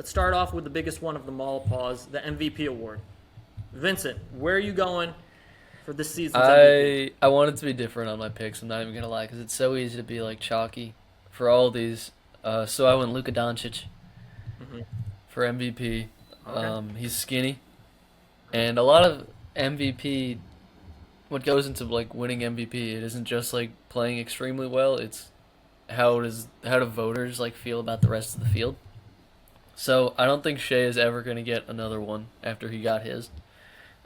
Let's start off with the biggest one of them all, pause, the MVP award. Vincent, where are you going for this season's MVP? I wanted to be different on my picks. I'm not even gonna lie, because it's so easy to be like chalky for all these. So I went Luka Doncic Hmm. for MVP. Okay. He's skinny, and a lot of MVP. What goes into like winning MVP? It isn't just like playing extremely well. It's how do voters like feel about the rest of the field. So I don't think Shea is ever gonna get another one after he got his.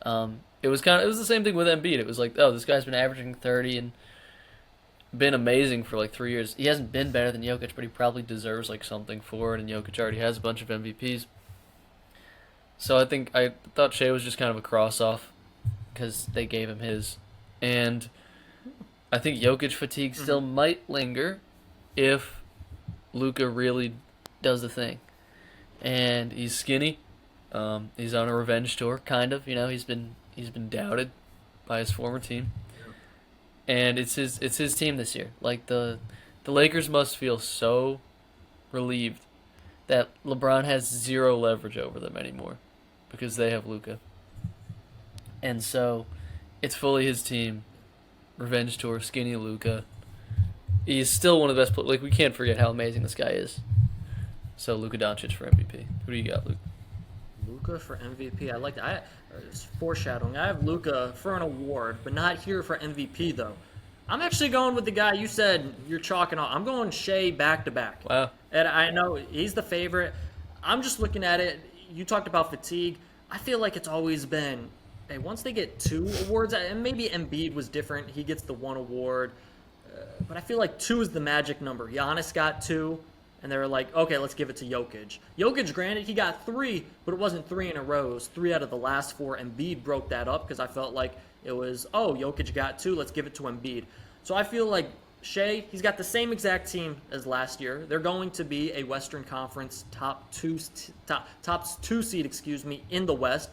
It was the same thing with Embiid. It was like, oh, this guy's been averaging 30 and been amazing for like 3 years. He hasn't been better than Jokic, but he probably deserves like something for it. And Jokic already has a bunch of MVPs. So I thought Shea was just kind of a cross off because they gave him his, and I think Jokic fatigue Hmm. still might linger if Luka really does the thing. And he's skinny. He's on a revenge tour, kind of. You know, he's been doubted by his former team, and it's his team this year. Like the Lakers must feel so relieved that LeBron has zero leverage over them anymore because they have Luka, and so it's fully his team. Revenge tour, skinny Luka. He's still one of the best. Like we can't forget how amazing this guy is. So Luka Doncic for MVP. Who do you got, Luke? Luca for MVP. I like that. It's foreshadowing. I have Luca for an award, but not here for MVP though. I'm actually going with the guy you said you're chalking on. I'm going Shea back to back. Wow. And I know he's the favorite. I'm just looking at it. You talked about fatigue. I feel like it's always been, hey, once they get two awards, and maybe Embiid was different. He gets the one award. But I feel like two is the magic number. Giannis got two, and they were like, okay, let's give it to Jokic. Jokic, granted, he got three, but it wasn't three in a row. It was three out of the last four. Embiid broke that up because I felt like it was, oh, Jokic got two, let's give it to Embiid. So I feel like Shea, he's got the same exact team as last year. They're going to be a Western Conference top two seed, in the West.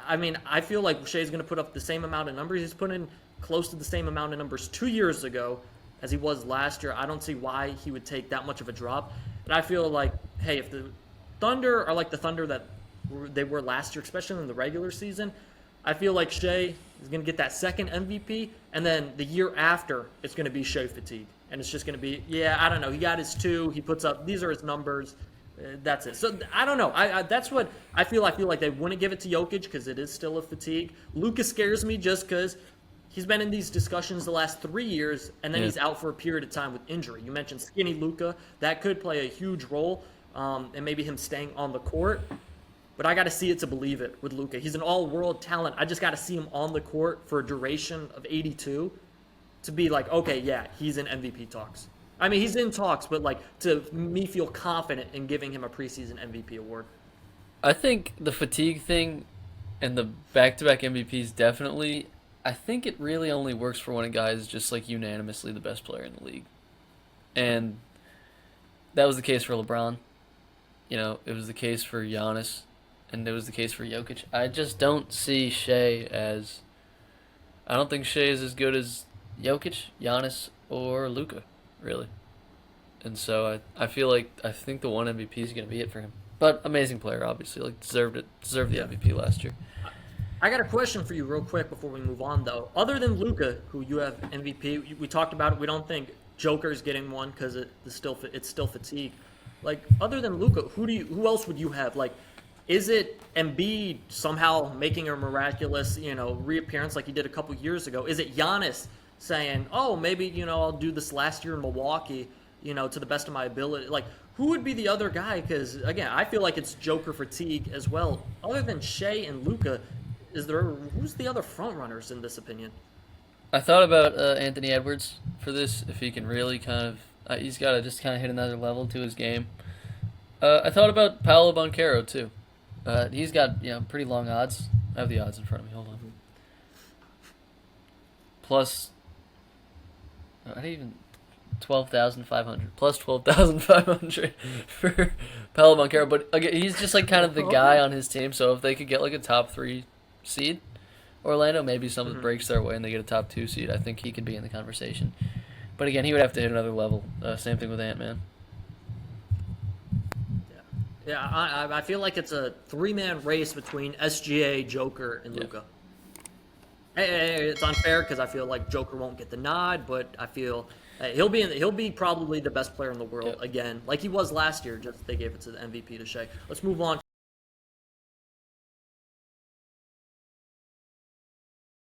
I mean, I feel like Shea's going to put up the same amount of numbers. He's put in close to the same amount of numbers 2 years ago as he was last year. I don't see why he would take that much of a drop. And I feel like, hey, if the Thunder are like the Thunder that they were last year, especially in the regular season, I feel like Shea is going to get that second MVP, and then the year after, it's going to be Shea fatigue. And it's just going to be, yeah, I don't know. He got his two. He puts up, these are his numbers. That's it. So I don't know. That's what I feel. I feel like they wouldn't give it to Jokic because it is still a fatigue. Luka scares me just because he's been in these discussions the last 3 years, and then Yeah. he's out for a period of time with injury. You mentioned skinny Luka. That could play a huge role, and maybe him staying on the court. But I got to see it to believe it with Luka. He's an all-world talent. I just got to see him on the court for a duration of 82 to be like, okay, yeah, he's in MVP talks. I mean, he's in talks, but like to me feel confident in giving him a preseason MVP award. I think the fatigue thing and the back-to-back MVPs definitely. I think it really only works for when a guy is just like unanimously the best player in the league, and that was the case for LeBron. You know, it was the case for Giannis, and it was the case for Jokic. I just don't see Shea as. I don't think Shea is as good as Jokic, Giannis, or Luka, really. And so I feel like I think the one MVP is going to be it for him. But amazing player, obviously, like deserved the Yeah. MVP last year. I got a question for you real quick before we move on, though. Other than Luca, who you have MVP, we talked about it. We don't think Joker's getting one because it's still fatigue. Like other than Luca, who else would you have? Like, is it Embiid somehow making a miraculous reappearance like he did a couple years ago? Is it Giannis saying, oh, maybe I'll do this last year in Milwaukee, to the best of my ability? Like, who would be the other guy? Because again, I feel like it's Joker fatigue as well. Other than Shea and Luca, who's the other front runners in this opinion? I thought about Anthony Edwards for this, if he can really kind of. He's got to just kind of hit another level to his game. I thought about Paolo Banchero, too. He's got pretty long odds. I have the odds in front of me. Hold on. Plus, I didn't even 12,500 plus 12,500 for Paolo Banchero. But again, he's just like kind of the guy on his team. So if they could get like a top three seed, Orlando, maybe something Mhm. breaks their way and they get a top two seed. I think he could be in the conversation. But again, he would have to hit another level. Same thing with Ant Man. Yeah. Yeah, I feel like it's a three-man race between SGA, Joker, and Yeah. Luka. It's unfair because I feel like Joker won't get the nod, but I feel he'll be probably the best player in the world Yeah. again, like he was last year. Just they gave it to the MVP to Shea. Let's move on.